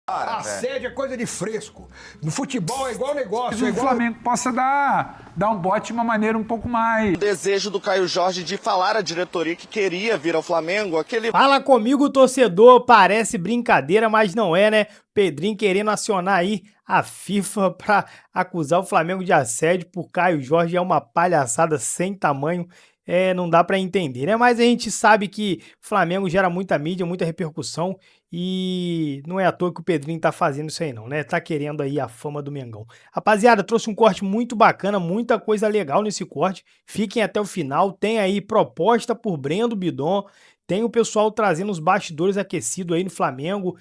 Assédio é coisa de fresco. No futebol é igual negócio. O Flamengo possa dar um bote de uma maneira um pouco mais... O desejo do Caio Jorge de falar à diretoria que queria vir ao Flamengo, aquele... Fala comigo, torcedor, parece brincadeira, mas não é, né? Pedrinho querendo acionar aí a FIFA pra acusar o Flamengo de assédio por Caio Jorge é uma palhaçada sem tamanho. Não dá pra entender, né? Mas a gente sabe que o Flamengo gera muita mídia, muita repercussão e não é à toa que o Pedrinho tá fazendo isso aí não, né? Tá querendo aí a fama do Mengão. Rapaziada, trouxe um corte muito bacana, muita coisa legal nesse corte. Fiquem até o final, tem aí proposta por Breno Bidon, tem o pessoal trazendo os bastidores aquecidos aí no Flamengo,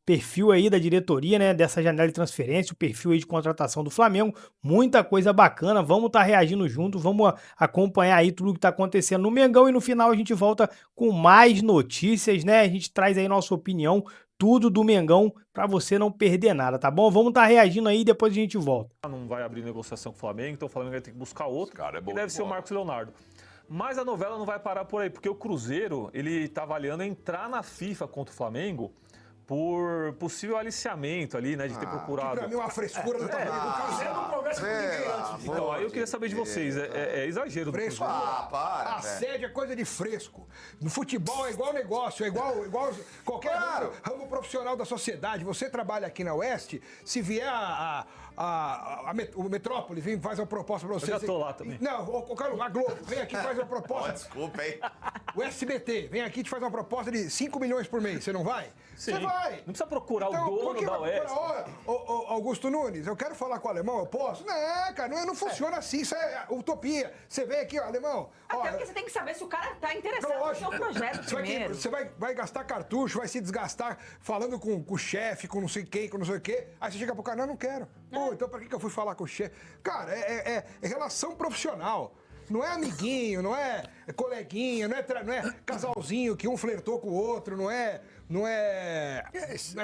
perfil aí da diretoria, né, dessa janela de transferência, o perfil aí de contratação do Flamengo, muita coisa bacana, vamos estar reagindo junto, vamos acompanhar aí tudo que tá acontecendo no Mengão e no final a gente volta com mais notícias, né, a gente traz aí nossa opinião, tudo do Mengão pra você não perder nada, tá bom? Vamos estar reagindo aí e depois a gente volta. Não vai abrir negociação com o Flamengo, então o Flamengo vai ter que buscar outro, que deve ser o Marcos Leonardo. Mas a novela não vai parar por aí, porque o Cruzeiro, ele tá avaliando entrar na FIFA contra o Flamengo por possível aliciamento ali, né, de ter procurado... Que pra mim é uma frescura do tamanho do Cruzeiro não conversa com ninguém antes. Então, aí eu queria saber de vocês, é exagero do Fresco. Cruzeiro. Assédio é coisa de fresco. No futebol é igual negócio, é igual qualquer ramo profissional da sociedade. Você trabalha aqui na Oeste, se vier o Metrópole vem faz uma proposta pra você. Eu já tô lá também. Não, a Globo vem aqui e faz uma proposta. Desculpa, hein? O SBT vem aqui e te faz uma proposta de 5 milhões por mês. Você não vai? Sim. Você vai. Não precisa procurar Então, o dono da Oeste. Augusto Nunes, eu quero falar com o alemão, eu posso? Não, cara, não funciona assim, isso é utopia. Você vem aqui, ó, alemão. Até porque você tem que saber se o cara tá interessado no seu projeto primeiro. Você vai gastar cartucho, vai se desgastar falando com o chefe, com não sei quem, com não sei o quê. Aí você chega pro cara, não quero. Pô, então pra que eu fui falar com o chefe? Cara, é relação profissional. Não é amiguinho, não é coleguinha, não é casalzinho que um flertou com o outro, não é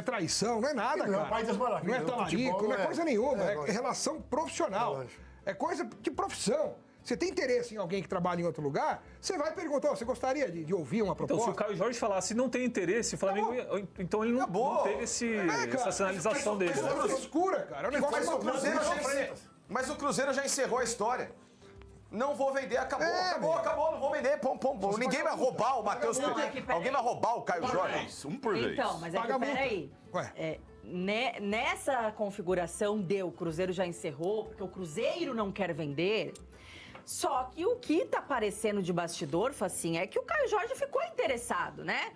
traição, não é nada, cara. Não é talarico, não é coisa nenhuma, é relação profissional. É coisa de profissão. Você tem interesse em alguém que trabalha em outro lugar, você vai perguntar, você gostaria de ouvir uma proposta? Então, se o Caio Jorge falasse não tem interesse, o Flamengo... Então ele não teve essa sinalização dele. É uma frescura, cara. É um negócio Mas o Cruzeiro já encerrou a história. Não vou vender, acabou, não vou vender. Ninguém vai roubar o Matheus Pedro. Alguém vai roubar o Caio Jorge. Um por vez. Então, mas é que peraí. Nessa configuração o Cruzeiro já encerrou, porque o Cruzeiro não quer vender. Só que o que tá aparecendo de bastidor, Facinha, é que o Caio Jorge ficou interessado, né?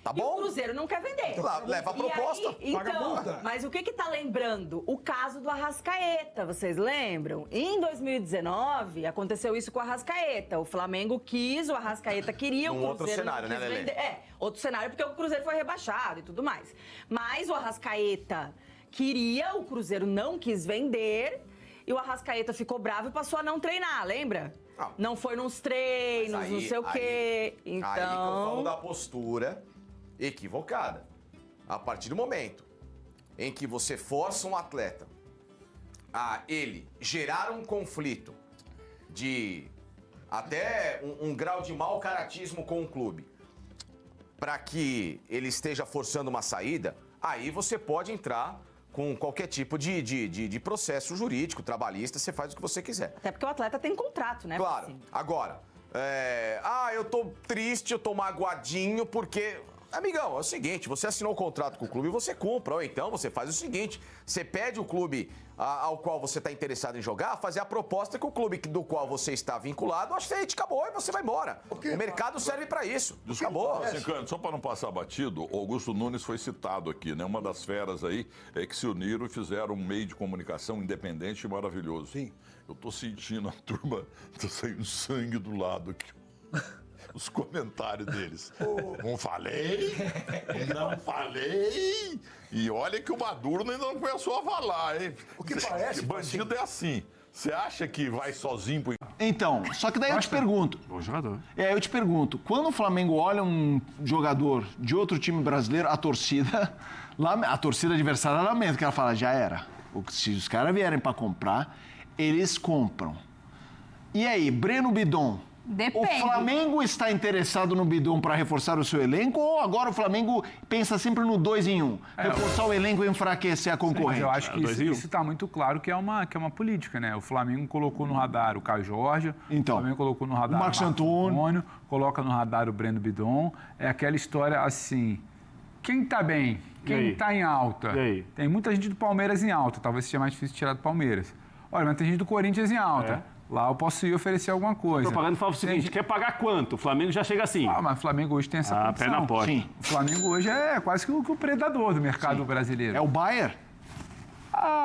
Tá bom. E o Cruzeiro não quer vender. Leva a proposta. Aí, então, mas o que tá lembrando? O caso do Arrascaeta, vocês lembram? Em 2019, aconteceu isso com o Arrascaeta. O Flamengo quis, o Arrascaeta queria, o Cruzeiro outro cenário, não quis vender. Outro cenário, porque o Cruzeiro foi rebaixado e tudo mais. Mas o Arrascaeta queria, o Cruzeiro não quis vender... E o Arrascaeta ficou bravo e passou a não treinar, lembra? Não foi nos treinos, não sei o quê. Então... Aí que eu falo da postura equivocada. A partir do momento em que você força um atleta a ele gerar um conflito de até um grau de mau caratismo com o clube, para que ele esteja forçando uma saída, aí você pode entrar... com qualquer tipo de processo jurídico, trabalhista, você faz o que você quiser. Até porque o atleta tem contrato, né? Claro. Assim. Agora, eu tô triste, eu tô magoadinho, porque... Amigão, é o seguinte, você assinou o contrato com o clube e você cumpre. Ou então você faz o seguinte, você pede o clube ao qual você está interessado em jogar, fazer a proposta que o clube do qual você está vinculado aceite, acabou e você vai embora. O mercado serve para isso. Acabou. Só para não passar batido, o Augusto Nunes foi citado aqui, né? Uma das feras aí que se uniram e fizeram um meio de comunicação independente e maravilhoso. Sim. Eu tô sentindo a turma, tá saindo sangue do lado aqui. Os comentários deles. Não falei. E olha que o Maduro ainda não começou a falar, hein? O que parece... Bandido é assim. Você acha que vai sozinho pro... Então, só que daí eu te pergunto... Bom jogador. Eu te pergunto, quando o Flamengo olha um jogador de outro time brasileiro, a torcida adversária lamenta, que ela fala, já era. Se os caras vierem para comprar, eles compram. E aí, Breno Bidon... Depende. O Flamengo está interessado no Bidon para reforçar o seu elenco ou agora o Flamengo pensa sempre no 2 em 1? Reforçar o elenco e enfraquecer a concorrente? Mas eu acho que isso está muito claro que é uma política, né? O Flamengo colocou no radar o Caio Jorge, o Flamengo colocou no radar o Marcos Antônio, coloca no radar o Breno Bidon. É aquela história assim, quem está bem, quem está em alta? Tem muita gente do Palmeiras em alta, talvez seja mais difícil tirar do Palmeiras. Olha, mas tem gente do Corinthians em alta. Lá eu posso ir oferecer alguma coisa. A propaganda fala o seguinte, quer pagar quanto? O Flamengo já chega assim. Mas o Flamengo hoje tem essa condição. Pé na porta. Sim. O Flamengo hoje é quase que o predador do mercado brasileiro. É o Bayern?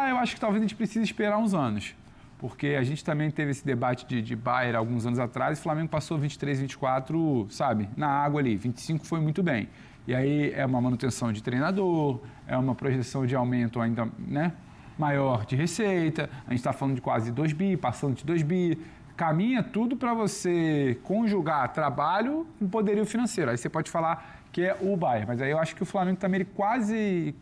Eu acho que talvez a gente precise esperar uns anos. Porque a gente também teve esse debate de Bayern alguns anos atrás. O Flamengo passou 23, 24, sabe, na água ali. 25 foi muito bem. E aí é uma manutenção de treinador, é uma projeção de aumento ainda, né, maior de receita. A gente está falando de quase 2 bi, passando de 2 bi. Caminha tudo para você conjugar trabalho com poderio financeiro. Aí você pode falar que é o Bayern, mas aí eu acho que o Flamengo também quase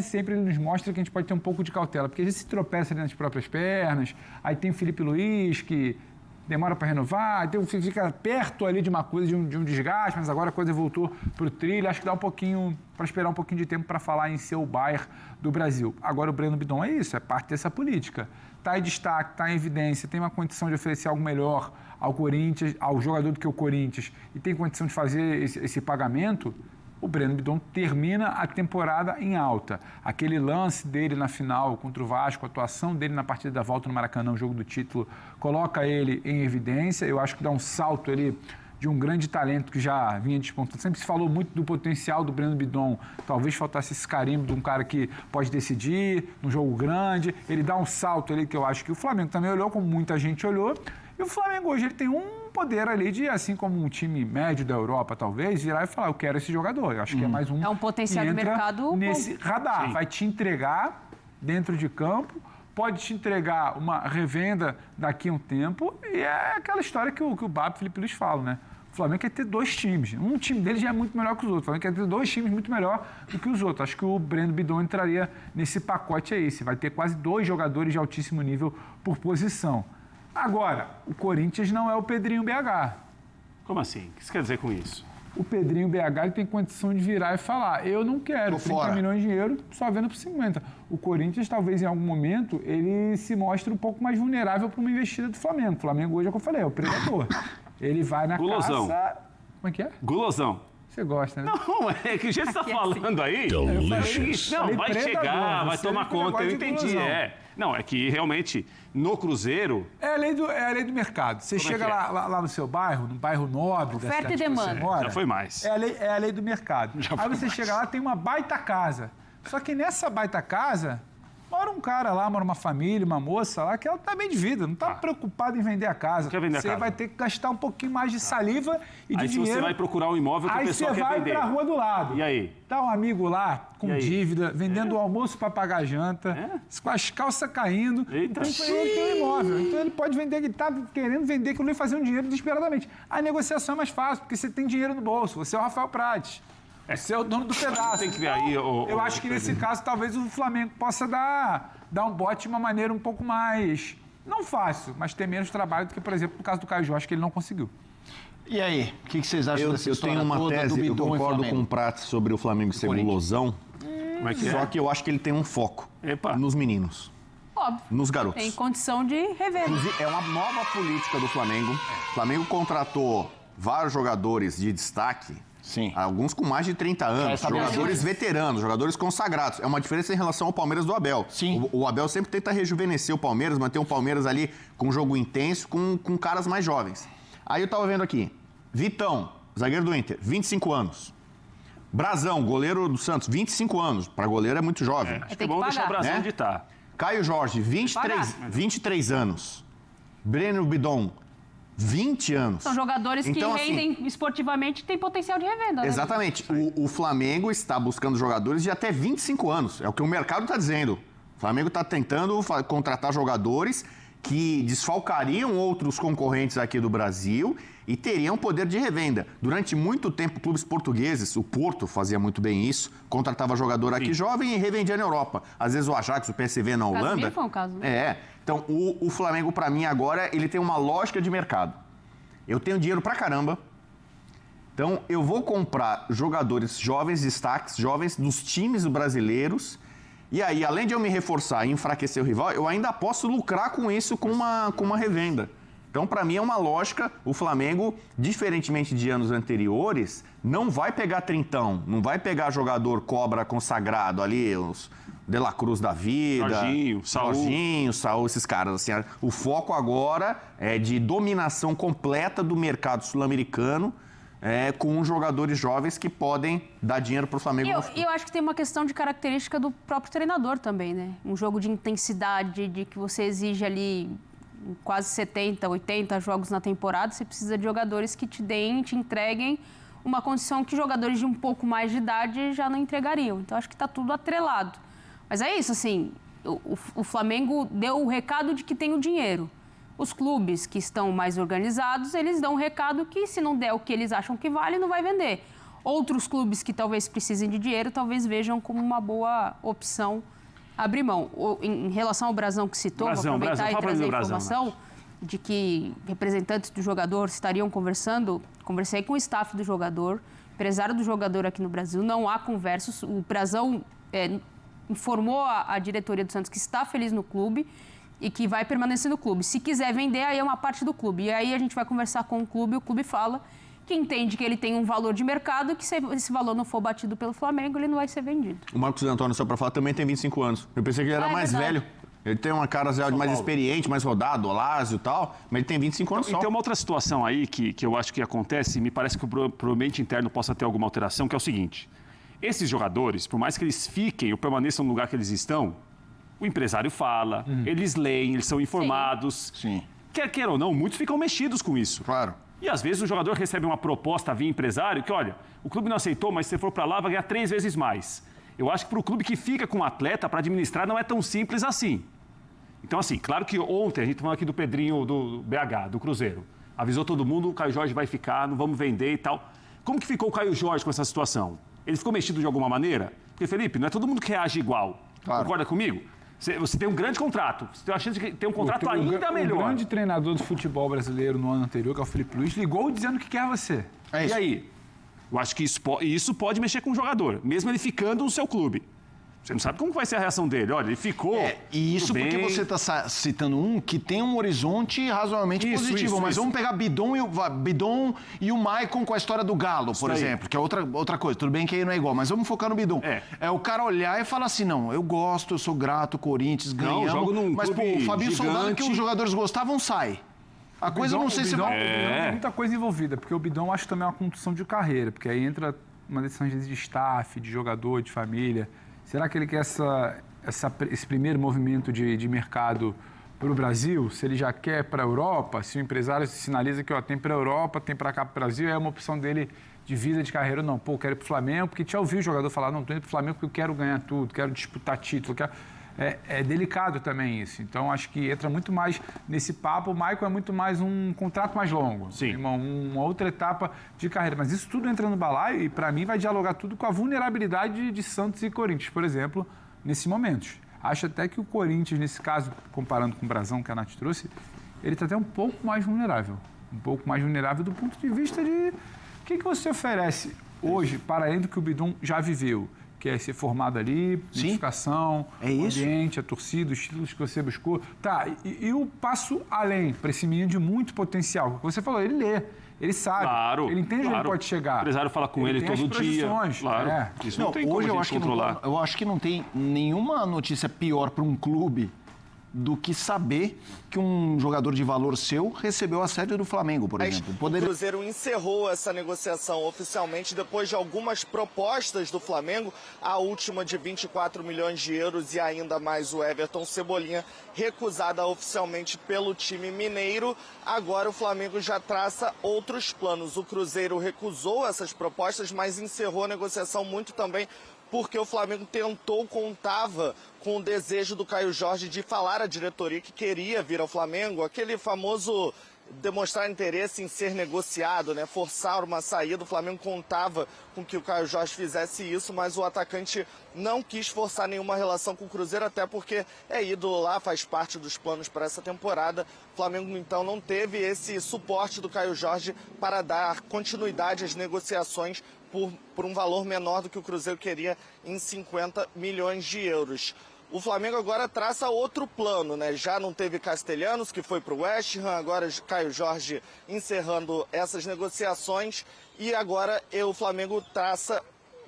sempre ele nos mostra que a gente pode ter um pouco de cautela, porque a gente se tropeça ali nas próprias pernas, aí tem o Felipe Luiz que demora para renovar, então fica perto ali de uma coisa, de um desgaste, mas agora a coisa voltou para o trilho. Acho que dá para esperar um pouquinho de tempo para falar em ser o Bayern do Brasil. Agora o Breno Bidon é isso, é parte dessa política. Está em destaque, está em evidência, tem uma condição de oferecer algo melhor ao Corinthians, ao jogador do que o Corinthians, e tem condição de fazer esse pagamento. O Breno Bidon termina a temporada em alta. Aquele lance dele na final contra o Vasco, a atuação dele na partida da volta no Maracanã, o jogo do título, coloca ele em evidência. Eu acho que dá um salto ali de um grande talento que já vinha despontando. Sempre se falou muito do potencial do Breno Bidon. Talvez faltasse esse carimbo de um cara que pode decidir num jogo grande. Ele dá um salto ali que eu acho que o Flamengo também olhou, como muita gente olhou. E o Flamengo hoje ele tem um poder ali de, assim como um time médio da Europa, talvez, virar e falar, eu quero esse jogador. Eu acho que é mais um... É um potencial de mercado nesse radar. Sim. Vai te entregar dentro de campo, pode te entregar uma revenda daqui a um tempo, e é aquela história que o Bab e o Felipe Luiz falam, né? O Flamengo quer ter 2 times. Um time dele já é muito melhor que os outros. O Flamengo quer ter 2 times muito melhor do que os outros. Acho que o Breno Bidon entraria nesse pacote aí. Você vai ter quase 2 jogadores de altíssimo nível por posição. Agora, o Corinthians não é o Pedrinho BH. Como assim? O que você quer dizer com isso? O Pedrinho BH ele tem condição de virar e falar, eu não quero 30 milhões de dinheiro só vendo por 50. O Corinthians, talvez em algum momento, ele se mostre um pouco mais vulnerável para uma investida do Flamengo. O Flamengo hoje, é o que eu falei, é o predador. Ele vai na Gulosão. caça... Como é que é? Gulosão. Você gosta, né? Não, é que o jeito que você está falando aí... Não, vai chegar, vai tomar conta, eu entendi, Não, é que realmente, no Cruzeiro... É a lei do mercado. Você chega lá no seu bairro, no bairro nobre... Oferta e demanda. Já foi mais. É a lei do mercado. Aí você chega lá, tem uma baita casa. Só que nessa baita casa... Mora um cara lá, mora uma família, uma moça lá, que ela tá bem de vida, não tá preocupada em vender a casa. Quer vender a casa? Você vai ter que gastar um pouquinho mais de saliva e de dinheiro. Aí você vai procurar um imóvel que o pessoal quer vender. Aí você vai pra rua do lado. E aí? Tá um amigo lá, com dívida, vendendo o almoço para pagar a janta, com as calças caindo. Eita. Então ele tem um imóvel. Então ele pode vender, ele tá querendo vender aquilo e fazer um dinheiro desesperadamente. A negociação é mais fácil, porque você tem dinheiro no bolso, você é o Rafael Prates. Você é o dono do pedaço. Tem que ver aí, eu acho que nesse caso, talvez o Flamengo possa dar um bote de uma maneira um pouco mais, não fácil, mas ter menos trabalho do que, por exemplo, no caso do Caio Jorge, que ele não conseguiu. E aí, o que vocês acham dessa história toda? Eu tenho uma tese, eu concordo com o Prates sobre o Flamengo ser gulosão, só que eu acho que ele tem um foco nos meninos. Óbvio. Nos garotos. Tem condição de rever. É uma nova política do Flamengo. O Flamengo contratou vários jogadores de destaque. Sim. Alguns com mais de 30 anos, jogadores veteranos, jogadores consagrados. É uma diferença em relação ao Palmeiras do Abel. Sim. O Abel sempre tenta rejuvenescer o Palmeiras, manter um Palmeiras ali com um jogo intenso, com caras mais jovens. Aí eu tava vendo aqui, Vitão, zagueiro do Inter, 25 anos. Brazão, goleiro do Santos, 25 anos. Para goleiro é muito jovem. Acho que é bom deixar o Brazão onde tá. Caio Jorge, 23 anos. Breno Bidon, 20 anos. São jogadores que rendem esportivamente e têm potencial de revenda. Exatamente. O Flamengo está buscando jogadores de até 25 anos. É o que o mercado está dizendo. O Flamengo está tentando contratar jogadores que desfalcariam outros concorrentes aqui do Brasil e teriam poder de revenda. Durante muito tempo, clubes portugueses, o Porto fazia muito bem isso, contratava jogador aqui jovem e revendia na Europa. Às vezes o Ajax, o PSV na Holanda... Casimiro foi um caso, né? Então, o Flamengo, para mim, agora, ele tem uma lógica de mercado. Eu tenho dinheiro pra caramba. Então, eu vou comprar jogadores jovens, destaques jovens dos times brasileiros. E aí, além de eu me reforçar e enfraquecer o rival, eu ainda posso lucrar com isso com uma revenda. Então, para mim, é uma lógica. O Flamengo, diferentemente de anos anteriores, não vai pegar trintão, não vai pegar jogador cobra consagrado ali, os De La Cruz da vida. Jorginho, Saúl, esses caras. Assim, o foco agora é de dominação completa do mercado sul-americano, com jogadores jovens que podem dar dinheiro para o Flamengo. E eu acho que tem uma questão de característica do próprio treinador também, né? Um jogo de intensidade, de que você exige ali quase 70, 80 jogos na temporada, você precisa de jogadores que te entreguem uma condição que jogadores de um pouco mais de idade já não entregariam. Então, acho que está tudo atrelado. Mas é isso, assim, o Flamengo deu o recado de que tem o dinheiro. Os clubes que estão mais organizados, eles dão um recado que, se não der o que eles acham que vale, não vai vender. Outros clubes que talvez precisem de dinheiro, talvez vejam como uma boa opção abrir mão. Em relação ao Brasão que citou, vou aproveitar e trazer a informação de que representantes do jogador estariam conversando. Conversei com o staff do jogador, empresário do jogador aqui no Brasil, não há conversas. O Brasão informou a diretoria do Santos que está feliz no clube e que vai permanecer no clube. Se quiser vender, aí é uma parte do clube. E aí a gente vai conversar com o clube fala que entende que ele tem um valor de mercado, que se esse valor não for batido pelo Flamengo, ele não vai ser vendido. O Marcos Antônio, só para falar, também tem 25 anos. Eu pensei que ele era mais velho. Ele tem uma cara mais experiente, mais rodado, Olásio e tal, mas ele tem 25 anos só. E tem uma outra situação aí que eu acho que acontece, e me parece que o ambiente interno possa ter alguma alteração, que é o seguinte: esses jogadores, por mais que eles fiquem ou permaneçam no lugar que eles estão, o empresário fala, eles leem, eles são informados. Sim. Quer ou não, muitos ficam mexidos com isso. Claro. E às vezes o jogador recebe uma proposta via empresário que, olha, o clube não aceitou, mas se você for para lá vai ganhar 3 vezes mais. Eu acho que para o clube que fica com o atleta, para administrar, não é tão simples assim. Então, assim, claro que ontem a gente falou aqui do Pedrinho do BH, do Cruzeiro. Avisou todo mundo, o Caio Jorge vai ficar, não vamos vender e tal. Como que ficou o Caio Jorge com essa situação? Ele ficou mexido de alguma maneira? Porque, Felipe, não é todo mundo que reage igual. Claro. Concorda comigo? Você tem um grande contrato, você tem a chance de ter um contrato ainda melhor. O grande treinador do futebol brasileiro no ano anterior, que é o Felipe Luiz, ligou dizendo que quer você. É isso. E aí? Eu acho que isso pode mexer com o jogador, mesmo ele ficando no seu clube. Você não sabe como vai ser a reação dele. Olha, ele ficou. E isso porque você está citando um que tem um horizonte razoavelmente positivo. Mas vamos pegar Bidon e o Maicon com a história do Galo, por exemplo, que é outra coisa. Tudo bem que aí não é igual, mas vamos focar no Bidon. É o cara olhar e falar assim: não, eu gosto, eu sou grato, Corinthians, ganhamos. Jogo num mas, pô, o Fabinho Soldado, que os jogadores gostavam, sai. A coisa não sei se vai. Tem muita coisa envolvida, porque o Bidon acho também é uma condução de carreira, porque aí entra uma decisão de staff, de jogador, de família. Será que ele quer esse primeiro movimento de mercado para o Brasil? Se ele já quer para a Europa, se o empresário sinaliza que tem para a Europa, tem para cá para o Brasil, é uma opção dele de vida, de carreira ou não. Pô, quero ir para o Flamengo, porque já ouviu o jogador falar, não, estou indo para o Flamengo porque eu quero ganhar tudo, quero disputar título, É delicado também isso. Então, acho que entra muito mais nesse papo. O Maicon é muito mais um contrato mais longo. Sim. Uma outra etapa de carreira. Mas isso tudo entra no balaio e, para mim, vai dialogar tudo com a vulnerabilidade de Santos e Corinthians, por exemplo, nesses momentos. Acho até que o Corinthians, nesse caso, comparando com o Brasão, que a Nath trouxe, ele está até um pouco mais vulnerável. Um pouco mais vulnerável do ponto de vista de o que você oferece hoje, para além do que o Bidon já viveu. Que é ser formado ali, identificação, o ambiente, a torcida, os títulos que você buscou. Tá, e o passo além para esse menino de muito potencial? O que você falou, ele lê, ele sabe, ele entende onde ele pode chegar. O empresário fala com ele todo dia. Claro. Isso não tem como hoje a gente controlar. Eu acho que não tem nenhuma notícia pior para um clube do que saber que um jogador de valor seu recebeu assédio do Flamengo, por exemplo. O Cruzeiro encerrou essa negociação oficialmente depois de algumas propostas do Flamengo, a última de 24 milhões de euros e ainda mais o Everton Cebolinha, recusada oficialmente pelo time mineiro. Agora o Flamengo já traça outros planos. O Cruzeiro recusou essas propostas, mas encerrou a negociação muito também porque o Flamengo contava com o desejo do Caio Jorge de falar à diretoria que queria vir ao Flamengo, aquele famoso demonstrar interesse em ser negociado, né, forçar uma saída. O Flamengo contava com que o Caio Jorge fizesse isso, mas o atacante não quis forçar nenhuma relação com o Cruzeiro, até porque é ídolo lá, faz parte dos planos para essa temporada. O Flamengo, então, não teve esse suporte do Caio Jorge para dar continuidade às negociações por um valor menor do que o Cruzeiro queria, em 50 milhões de euros. O Flamengo agora traça outro plano, né? Já não teve Castelhanos, que foi para o West Ham, agora Caio Jorge encerrando essas negociações, e agora o Flamengo traça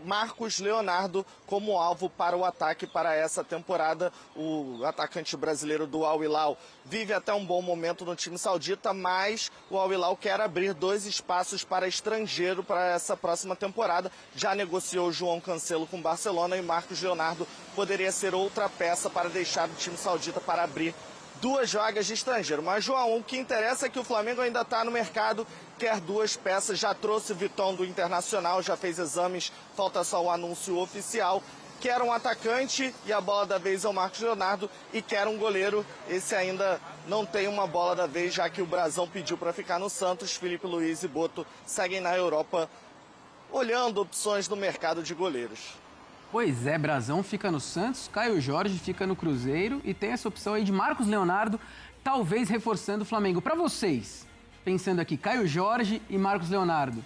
Marcos Leonardo como alvo para o ataque para essa temporada. O atacante brasileiro do Al Hilal vive até um bom momento no time saudita, mas o Al Hilal quer abrir 2 espaços para estrangeiro para essa próxima temporada. Já negociou o João Cancelo com o Barcelona e Marcos Leonardo poderia ser outra peça para deixar o time saudita para abrir 2 vagas de estrangeiro. Mas, João, o que interessa é que o Flamengo ainda está no mercado, quer 2 peças, já trouxe o Vitão do Internacional, já fez exames, falta só o anúncio oficial. Quer um atacante, e a bola da vez é o Marcos Leonardo, e quer um goleiro. Esse ainda não tem uma bola da vez, já que o Brasão pediu para ficar no Santos. Felipe Luiz e Boto seguem na Europa, olhando opções no mercado de goleiros. Pois é, Brasão fica no Santos, Caio Jorge fica no Cruzeiro e tem essa opção aí de Marcos Leonardo, talvez reforçando o Flamengo. Para vocês, pensando aqui, Caio Jorge e Marcos Leonardo,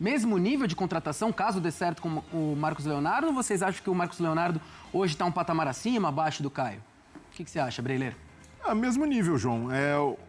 mesmo nível de contratação, caso dê certo com o Marcos Leonardo, ou vocês acham que o Marcos Leonardo hoje está um patamar acima, abaixo do Caio? O que você acha, Breileiro? Mesmo nível, João.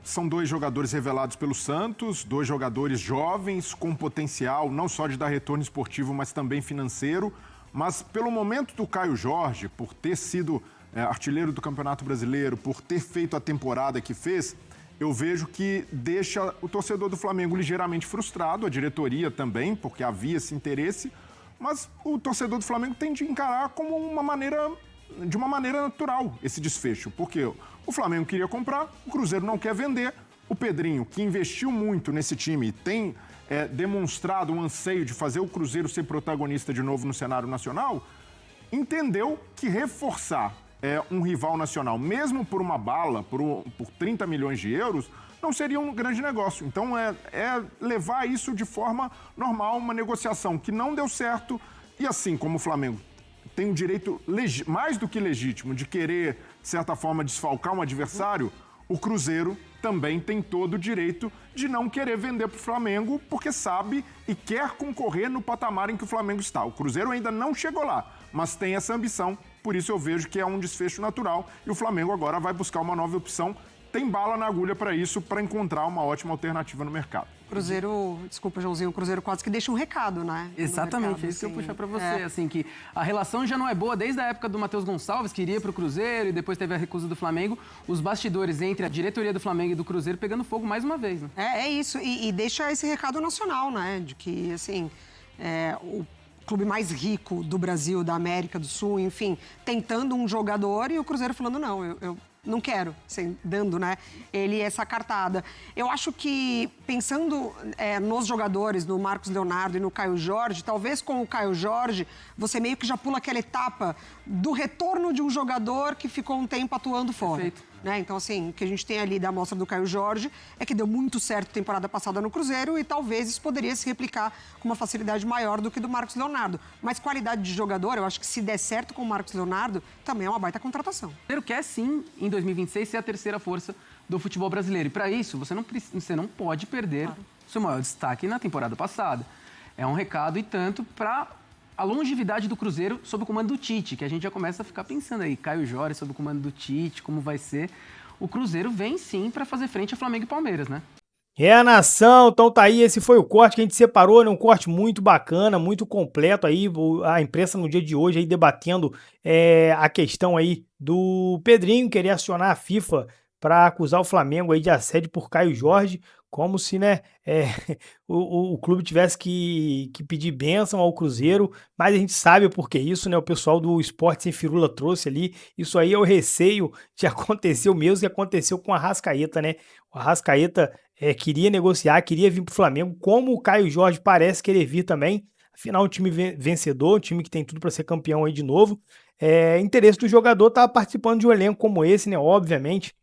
São 2 jogadores revelados pelo Santos, 2 jogadores jovens com potencial não só de dar retorno esportivo, mas também financeiro. Mas pelo momento do Caio Jorge, por ter sido artilheiro do Campeonato Brasileiro, por ter feito a temporada que fez, eu vejo que deixa o torcedor do Flamengo ligeiramente frustrado, a diretoria também, porque havia esse interesse, mas o torcedor do Flamengo tem de encarar como de uma maneira natural esse desfecho, porque o Flamengo queria comprar, o Cruzeiro não quer vender, o Pedrinho, que investiu muito nesse time e tem demonstrado um anseio de fazer o Cruzeiro ser protagonista de novo no cenário nacional, entendeu que reforçar um rival nacional, mesmo por uma bala, por 30 milhões de euros, não seria um grande negócio. Então é levar isso de forma normal, uma negociação que não deu certo, e assim como o Flamengo tem um direito mais do que legítimo de querer, de certa forma, desfalcar um adversário, o Cruzeiro também tem todo o direito de não querer vender para o Flamengo, porque sabe e quer concorrer no patamar em que o Flamengo está. O Cruzeiro ainda não chegou lá, mas tem essa ambição, por isso eu vejo que é um desfecho natural e o Flamengo agora vai buscar uma nova opção. Tem bala na agulha para isso, para encontrar uma ótima alternativa no mercado. Cruzeiro, desculpa, Joãozinho, o Cruzeiro quase que deixa um recado, né? Exatamente, mercado, é isso que eu puxar para você, assim, que a relação já não é boa desde a época do Matheus Gonçalves, que iria para o Cruzeiro e depois teve a recusa do Flamengo, os bastidores entre a diretoria do Flamengo e do Cruzeiro pegando fogo mais uma vez, né? É isso, e deixa esse recado nacional, né, de que, assim, o clube mais rico do Brasil, da América do Sul, enfim, tentando um jogador e o Cruzeiro falando, não, eu não quero, assim, dando, né, ele essa cartada. Eu acho que, pensando nos jogadores, no Marcos Leonardo e no Caio Jorge, talvez com o Caio Jorge, você meio que já pula aquela etapa do retorno de um jogador que ficou um tempo atuando fora. Perfeito. Né? Então, assim, o que a gente tem ali da amostra do Caio Jorge é que deu muito certo temporada passada no Cruzeiro e talvez isso poderia se replicar com uma facilidade maior do que do Marcos Leonardo. Mas qualidade de jogador, eu acho que se der certo com o Marcos Leonardo, também é uma baita contratação. O Cruzeiro quer, sim, em 2026, ser a terceira força do futebol brasileiro. E para isso, você não pode perder o seu maior destaque na temporada passada. É um recado e tanto para a longevidade do Cruzeiro sob o comando do Tite, que a gente já começa a ficar pensando aí, Caio Jorge sob o comando do Tite, como vai ser. O Cruzeiro vem sim para fazer frente a Flamengo e Palmeiras, né? A nação, então tá aí, esse foi o corte que a gente separou, né? Um corte muito bacana, muito completo aí, a imprensa no dia de hoje aí debatendo a questão aí do Pedrinho querer acionar a FIFA para acusar o Flamengo aí de assédio por Caio Jorge, como se, né, o clube tivesse que pedir bênção ao Cruzeiro, mas a gente sabe por que isso, né, o pessoal do Esporte Sem Firula trouxe ali, isso aí é o receio de acontecer o mesmo que aconteceu com o Arrascaeta, né, o Arrascaeta queria negociar, queria vir pro Flamengo, como o Caio Jorge parece querer vir também, afinal um time vencedor, um time que tem tudo para ser campeão aí de novo, interesse do jogador tá participando de um elenco como esse, né, obviamente,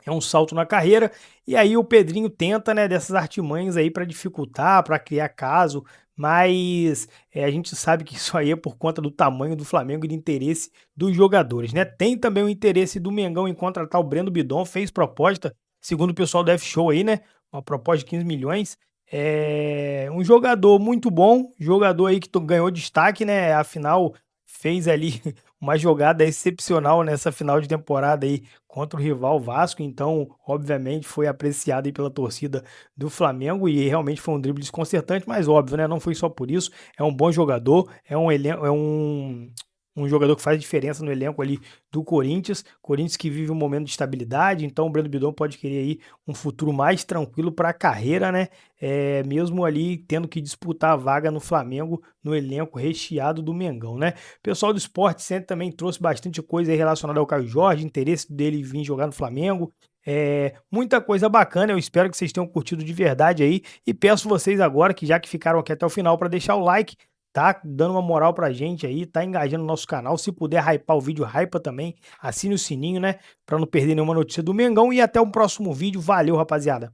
é um salto na carreira, e aí o Pedrinho tenta, né, dessas artimanhas aí para dificultar, para criar caso, mas a gente sabe que isso aí é por conta do tamanho do Flamengo e do interesse dos jogadores, né? Tem também o interesse do Mengão em contratar o Breno Bidon, fez proposta, segundo o pessoal do F-Show aí, né? Uma proposta de 15 milhões. É um jogador muito bom, jogador aí que ganhou destaque, né? Afinal, fez ali uma jogada excepcional nessa final de temporada aí contra o rival Vasco, então, obviamente, foi apreciado aí pela torcida do Flamengo e realmente foi um drible desconcertante, mas óbvio, né? Não foi só por isso, é um bom jogador, é um jogador que faz diferença no elenco ali do Corinthians que vive um momento de estabilidade, então o Breno Bidon pode querer aí um futuro mais tranquilo para a carreira, né? Mesmo ali tendo que disputar a vaga no Flamengo, no elenco recheado do Mengão, né? O pessoal do Sport Center também trouxe bastante coisa aí relacionada ao Caio Jorge, interesse dele vir jogar no Flamengo. Muita coisa bacana, eu espero que vocês tenham curtido de verdade aí e peço vocês agora, que já que ficaram aqui até o final, para deixar o like, tá dando uma moral pra gente aí, tá engajando no nosso canal. Se puder hypar o vídeo, hypa também. Assine o sininho, né? Pra não perder nenhuma notícia do Mengão. E até o próximo vídeo. Valeu, rapaziada.